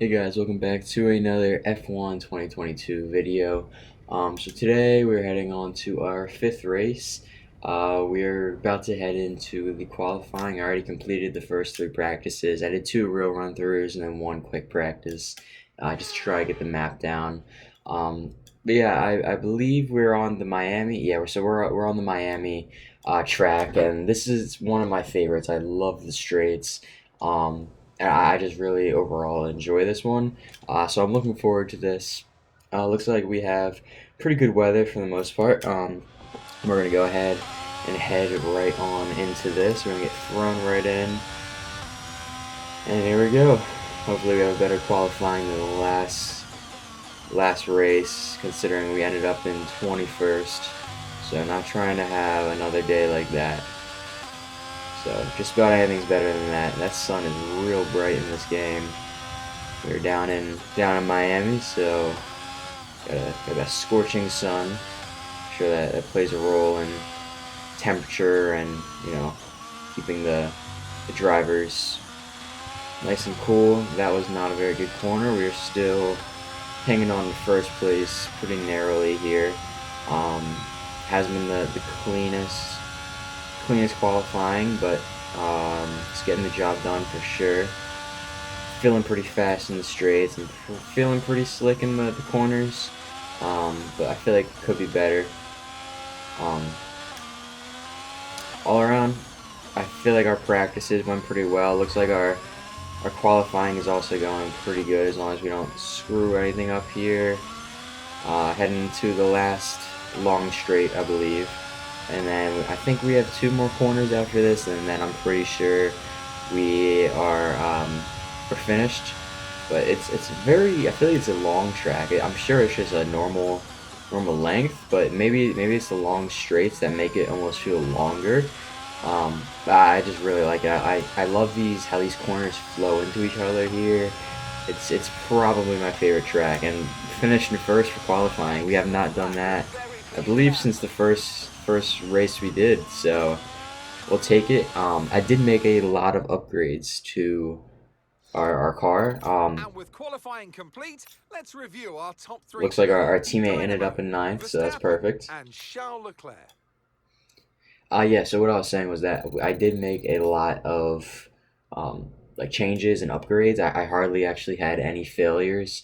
Hey guys, welcome back to another F1 2022 video. So today we're heading on to our fifth race. We're about to head into the qualifying. I already completed the first three practices. I did two real run-throughs and then one quick practice, just to try to get the map down. But yeah, I believe we're on the Miami. Yeah, we're on the Miami track, and this is one of my favorites. I love the straights. And I just really overall enjoy this one. So I'm looking forward to this. Looks like we have pretty good weather for the most part. We're going to go ahead and head right on into this. We're going to get thrown right in. And here we go. Hopefully we have a better qualifying than the last race, considering we ended up in 21st. So not trying to have another day like that. So just about anything's better than that. That sun is real bright in this game. We're down in Miami, so got that scorching sun. I'm sure that plays a role in temperature and keeping the drivers nice and cool. That was not a very good corner. We are still hanging on to first place pretty narrowly here. Has been the cleanest qualifying, but it's getting the job done for sure. Feeling pretty fast in the straights and feeling pretty slick in the corners, but I feel like it could be better. All around, I feel like our practices went pretty well. Looks like our qualifying is also going pretty good as long as we don't screw anything up here. Heading to the last long straight, I believe. And then I think we have two more corners after this, and then I'm pretty sure we're finished. But it's very, I feel like it's a long track. I'm sure it's just a normal length, but maybe it's the long straights that make it almost feel longer. I just really like it. I love how these corners flow into each other here. It's probably my favorite track, and finishing first for qualifying. We have not done that, I believe, since the first race we did, so we'll take it. I did make a lot of upgrades to our car. And with qualifying complete, let's review our top three Looks like our today. teammate ended Dynamo, up in ninth, so that's Verstappen, perfect. and Charles Leclerc. Yeah, so what I was saying was that I did make a lot of like changes and upgrades. I hardly actually had any failures.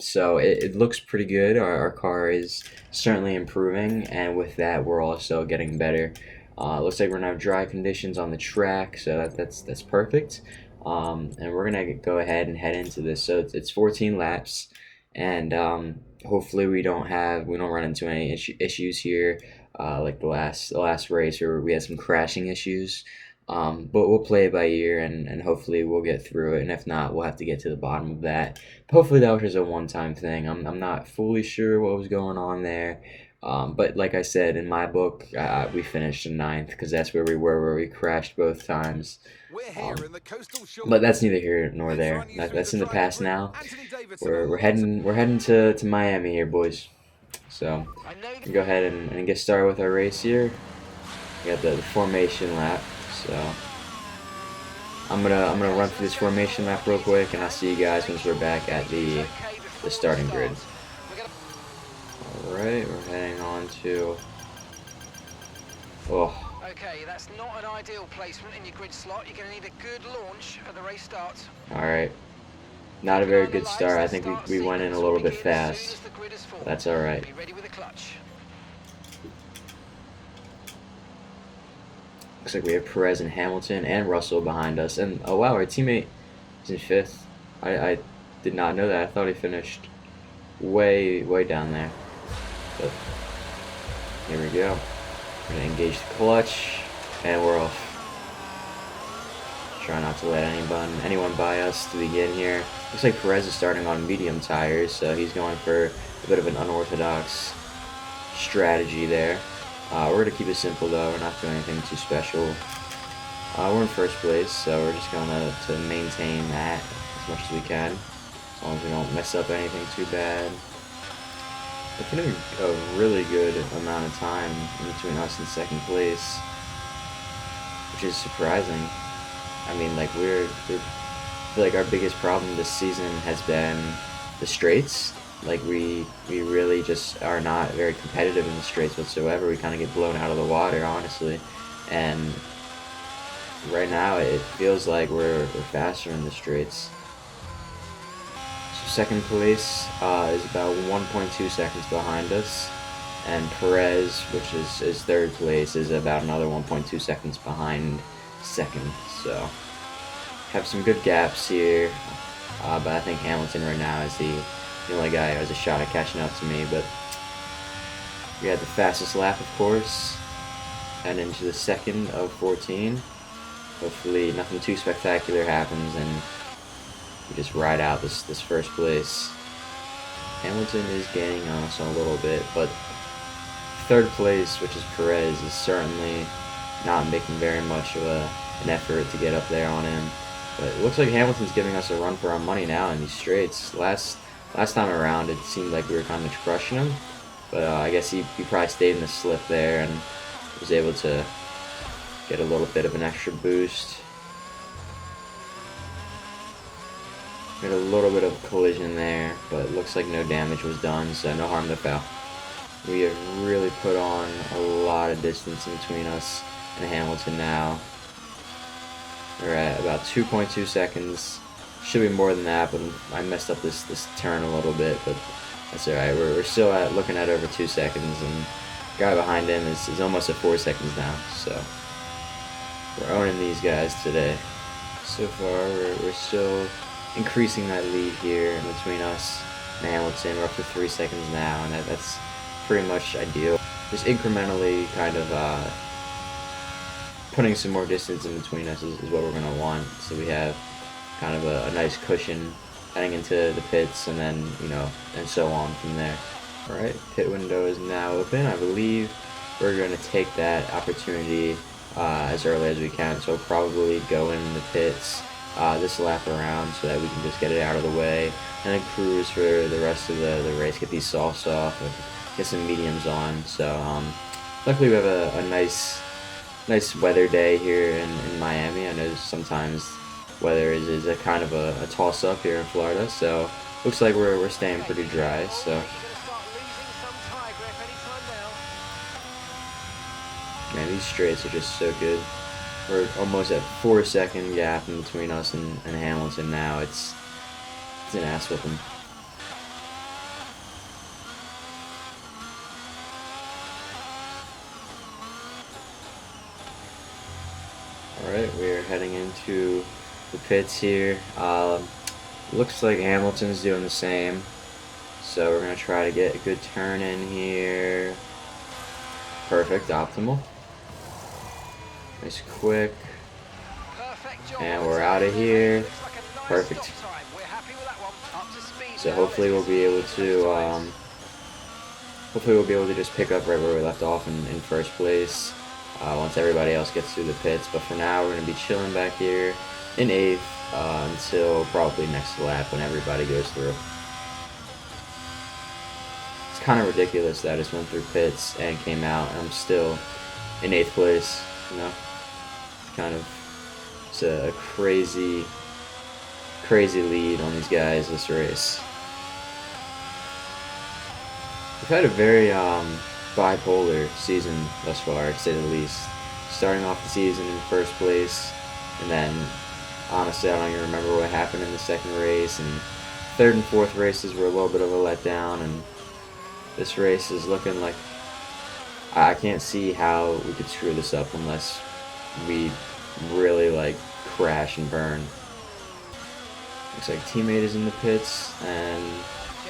So it looks pretty good. Our car is certainly improving, and with that, we're also getting better. Looks like we're gonna have dry conditions on the track, so that's perfect. And we're gonna go ahead and head into this. So it's 14 laps, and hopefully we don't run into any issues here, like the last race where we had some crashing issues. But we'll play it by ear, and hopefully we'll get through it. And if not, we'll have to get to the bottom of that. But hopefully that was just a one-time thing. I'm not fully sure what was going on there. But like I said, in my book, we finished in ninth because that's where we crashed both times. We're here in the coastal shore. But that's neither here nor there. That's in the past now. We're heading to Miami here, boys. So we go ahead and get started with our race here. We got the formation lap. So I'm gonna run through this formation lap real quick, and I'll see you guys once we're back at the starting grid. All right, we're heading on to. Oh. Okay, that's not an ideal placement in your grid slot. You're going to need a good launch at the race start. All right. Not a very good start. I think we went in a little bit fast. That's all right. Be ready with the clutch. Looks like we have Perez and Hamilton and Russell behind us. And oh wow, our teammate is in fifth. I did not know that. I thought he finished way down there. But here we go. We're gonna engage the clutch, and we're off. Try not to let anyone by us to begin here. Looks like Perez is starting on medium tires, so he's going for a bit of an unorthodox strategy there. We're gonna keep it simple though. We're not doing anything too special. We're in first place, so we're just gonna maintain that as much as we can, as long as we don't mess up anything too bad. It's been a really good amount of time in between us and second place, which is surprising. I mean, like we're feel like our biggest problem this season has been the straights. Like we really just are not very competitive in the straights whatsoever. We kind of get blown out of the water, honestly. And right now it feels like we're faster in the straights. So second place is about 1.2 seconds behind us, and Perez, which is third place, is about another 1.2 seconds behind second. So have some good gaps here, but I think Hamilton right now is the only guy who has a shot at catching up to me. But we had the fastest lap, of course, and into the second of 14. Hopefully nothing too spectacular happens and we just ride out this first place. Hamilton is gaining on us a little bit, but third place, which is Perez, is certainly not making very much of an effort to get up there on him. But it looks like Hamilton's giving us a run for our money now in these straights. Last time around, it seemed like we were kind of crushing him, but I guess he probably stayed in the slip there and was able to get a little bit of an extra boost. Got a little bit of collision there, but it looks like no damage was done, so no harm, no foul. We have really put on a lot of distance in between us and Hamilton now. We're at about 2.2 seconds. Should be more than that, but I messed up this turn a little bit, but that's alright. We're still looking at over 2 seconds, and the guy behind him is almost at 4 seconds now, so we're owning these guys today. So far, we're still increasing that lead here in between us and Hamilton. We're up to 3 seconds now, and that's pretty much ideal. Just incrementally kind of putting some more distance in between us is what we're going to want, so we have kind of a nice cushion heading into the pits, and then, you know, and so on from there. Alright, pit window is now open. I believe we're going to take that opportunity as early as we can, so we'll probably go in the pits this lap around so that we can just get it out of the way and then cruise for the rest of the race, get these softs off and get some mediums on. So luckily we have a nice weather day here in Miami. I know sometimes weather is a kind of a toss-up here in Florida, so looks like we're staying pretty dry. So man, these straights are just so good. We're almost at 4 second gap in between us and Hamilton now. It's an ass whipping. Alright, we're heading into the pits here. Looks like Hamilton's doing the same. So we're going to try to get a good turn in here. Perfect, optimal. Nice quick. And we're out of here. Perfect. So hopefully we'll be able to just pick up right where we left off in first place once everybody else gets through the pits. But for now, we're going to be chilling back here in 8th until probably next lap when everybody goes through. It's kind of ridiculous that I just went through pits and came out and I'm still in 8th place, you know? It's a crazy lead on these guys this race. We've had a very bipolar season thus far, to say the least. Starting off the season in first place, and then honestly I don't even remember what happened in the second race, and third and fourth races were a little bit of a letdown, and this race is looking like I can't see how we could screw this up unless we really like crash and burn. Looks like teammate is in the pits, and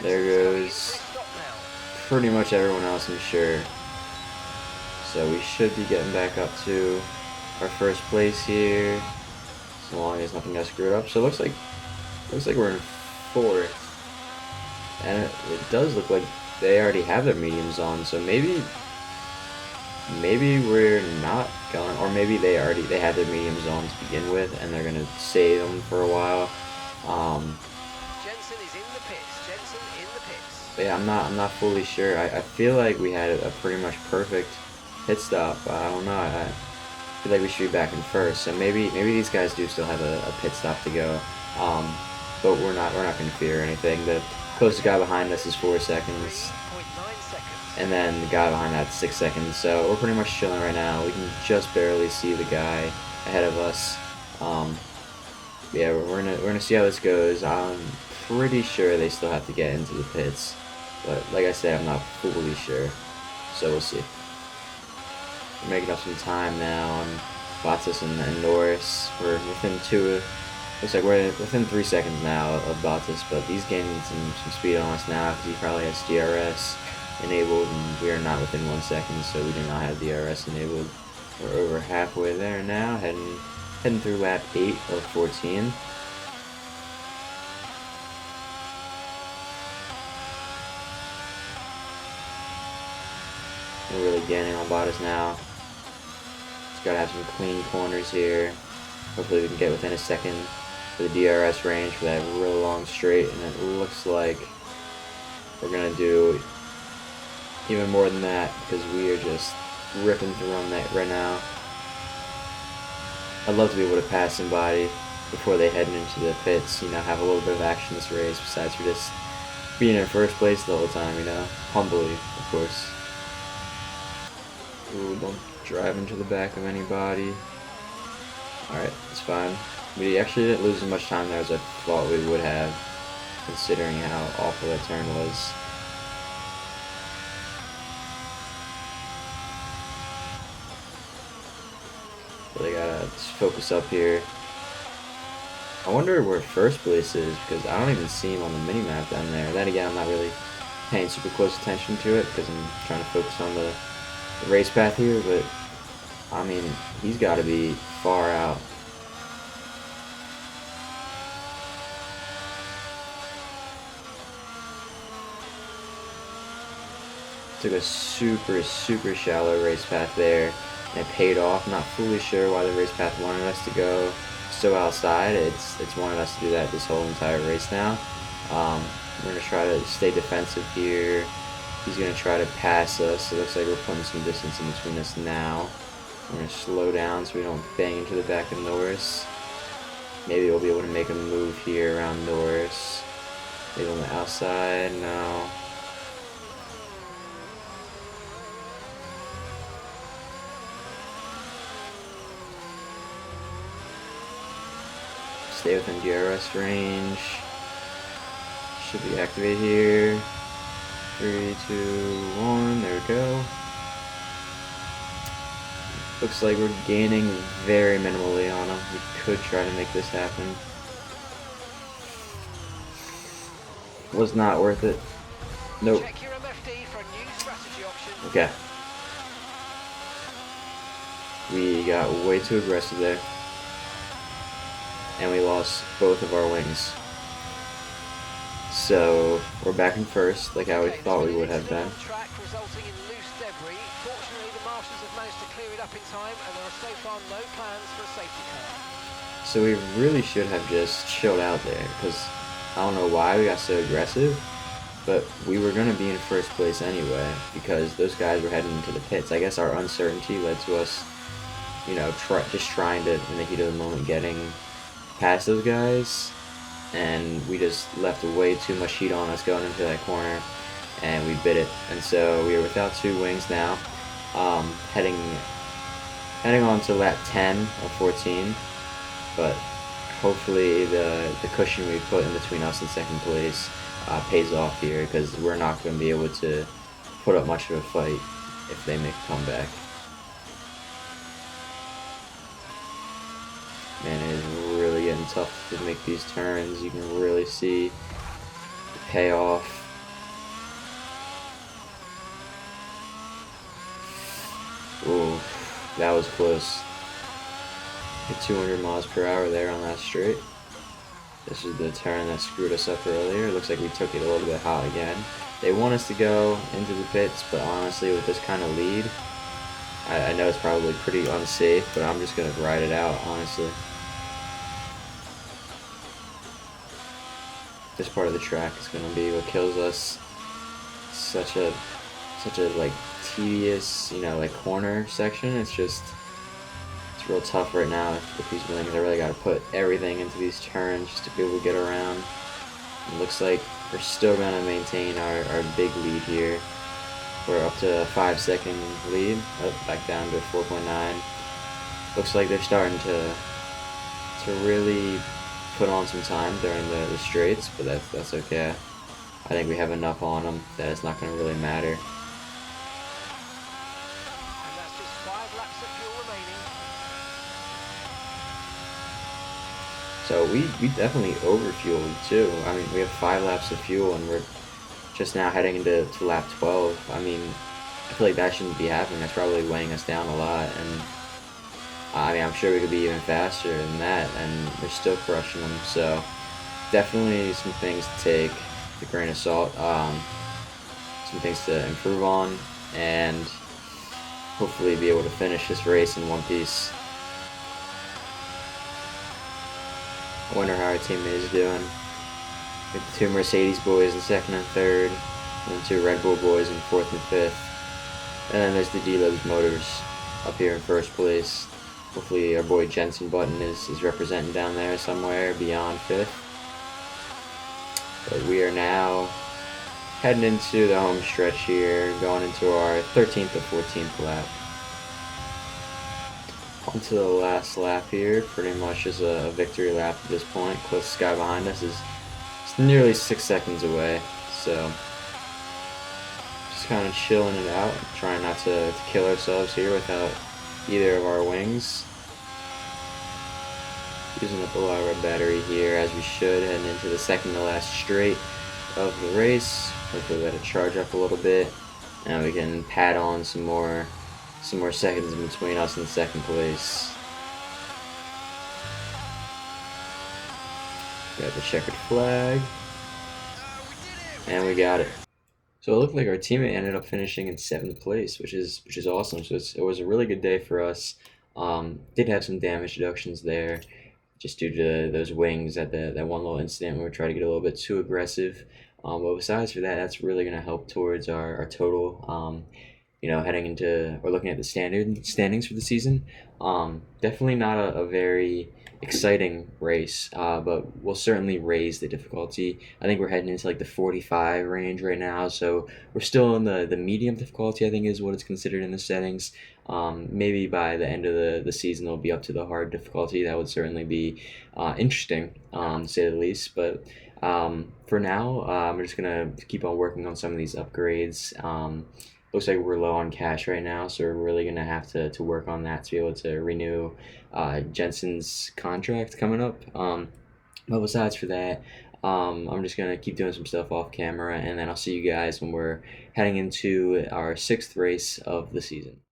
there goes pretty much everyone else, I'm sure. So we should be getting back up to our first place here, so long as nothing got screwed up. So it looks like we're in 4th, and it does look like they already have their mediums on. So maybe we're not going, or maybe they had their mediums on to begin with, and they're gonna save them for a while. Jensen is in the pits. Jensen in the pits. Yeah, I'm not fully sure. I feel like we had a pretty much perfect pit stop. I don't know. I feel like we should be back in first. So maybe these guys do still have a pit stop to go. But we're not going to fear anything. The closest guy behind us is 4 seconds, 3.9 seconds. and then the guy behind that's 6 seconds. So we're pretty much chilling right now. We can just barely see the guy ahead of us. Yeah, we're gonna see how this goes. I'm pretty sure they still have to get into the pits, but like I said, I'm not fully sure. So we'll see. We're making up some time now on Bottas and Norris. We're within looks like we're within 3 seconds now of Bottas, but he's gaining some speed on us now because he probably has DRS enabled, and we are not within 1 second, so we do not have DRS enabled. We're over halfway there now, heading through lap 8 of 14. We're really gaining on Bottas now. Just gotta have some clean corners here. Hopefully we can get within a second for the DRS range for that really long straight, and it looks like we're gonna do even more than that because we are just ripping through them right now. I'd love to be able to pass somebody before they head into the pits, have a little bit of action this race besides for just being in first place the whole time, humbly, of course. Ooh, don't drive into the back of anybody. Alright, it's fine. We actually didn't lose as much time there as I thought we would have, considering how awful that turn was. Really gotta just focus up here. I wonder where first place is, because I don't even see him on the mini-map down there. Then again, I'm not really paying super close attention to it, because I'm trying to focus on the race path here, but I mean, he's got to be far out. Took a super shallow race path there, and it paid off. Not fully sure why the race path wanted us to go so outside. It's wanted us to do that this whole entire race now. We're going to try to stay defensive here. He's going to try to pass us. It looks like we're putting some distance in between us now. We're going to slow down so we don't bang into the back of Norris. Maybe we'll be able to make a move here around Norris. Maybe on the outside. No. Stay within DRS range. Should be activated here. 3, 2, 1. There we go. Looks like we're gaining very minimally on him. We could try to make this happen. Was not worth it. Nope. Check your MFD for a new strategy option. Okay. We got way too aggressive there. And we lost both of our wings. So we're back in first, like I thought we would have been. Track resulting in loose debris. Fortunately, the marshals have managed to clear it up in time, and there are so far no plans for a safety car. So we really should have just chilled out there, because I don't know why we got so aggressive, but we were going to be in first place anyway, because those guys were heading into the pits. I guess our uncertainty led to us, just trying to, in the heat of the moment, getting past those guys, and we just left way too much heat on us going into that corner, and we bit it. And so we are without 2 wings now, heading on to lap 10 of 14, but hopefully the cushion we put in between us and second place pays off here, because we're not going to be able to put up much of a fight if they make a comeback. Man, it is really getting tough to make these turns. You can really see the payoff. Ooh, that was close. Hit 200 miles per hour there on that straight. This is the turn that screwed us up earlier. It looks like we took it a little bit hot again. They want us to go into the pits, but honestly, with this kind of lead, I know it's probably pretty unsafe, but I'm just going to ride it out, honestly. This part of the track is going to be what kills us. Such a like tedious, like corner section. It's It's real tough right now with these wings. I really got to put everything into these turns just to be able to get around. It looks like we're still going to maintain our big lead here. We're up to a 5-second lead, back down to 4.9. Looks like they're starting to really put on some time during the straights, but that's okay. I think we have enough on them that it's not going to really matter. And that's just 5 laps of fuel remaining. So we definitely overfueled too. I mean, we have 5 laps of fuel and we're just now heading into lap 12. I mean, I feel like that shouldn't be happening. That's probably weighing us down a lot. And I mean, I'm sure we could be even faster than that, and we're still crushing them. So definitely some things to take with a grain of salt. Some things to improve on, and hopefully be able to finish this race in one piece. I wonder how our teammate is doing. With the 2 Mercedes boys in 2nd and 3rd, and the 2 Red Bull boys in 4th and 5th. And then there's the D-Lobes Motors up here in 1st place. Hopefully our boy Jensen Button is representing down there somewhere beyond 5th. But we are now heading into the home stretch here, going into our 13th or 14th lap. On to the last lap here, pretty much is a victory lap at this point. Closest guy behind us is nearly 6 seconds away, so just kind of chilling it out, trying not to kill ourselves here without either of our wings. Using up a lot of our battery here, as we should, heading into the second to last straight of the race. Hopefully let it charge up a little bit, and we can pad on some more seconds in between us and 2nd place. Got the checkered flag, and we got it. So it looked like our teammate ended up finishing in 7th place, which is awesome. So it was a really good day for us. Did have some damage deductions there, just due to those wings at that one little incident where we tried to get a little bit too aggressive. But besides for that, that's really going to help towards our total. Heading into or looking at the standings for the season. Definitely not a very exciting race, but we'll certainly raise the difficulty. I think we're heading into like the 45 range right now, so we're still in the medium difficulty, I think is what it's considered in the settings. Maybe by the end of the season it'll be up to the hard difficulty. That would certainly be interesting, to say the least. But for now, we're just going to keep on working on some of these upgrades. Looks like we're low on cash right now, so we're really going to have to work on that to be able to renew Jensen's contract coming up. But besides for that, I'm just going to keep doing some stuff off camera, and then I'll see you guys when we're heading into our 6th race of the season.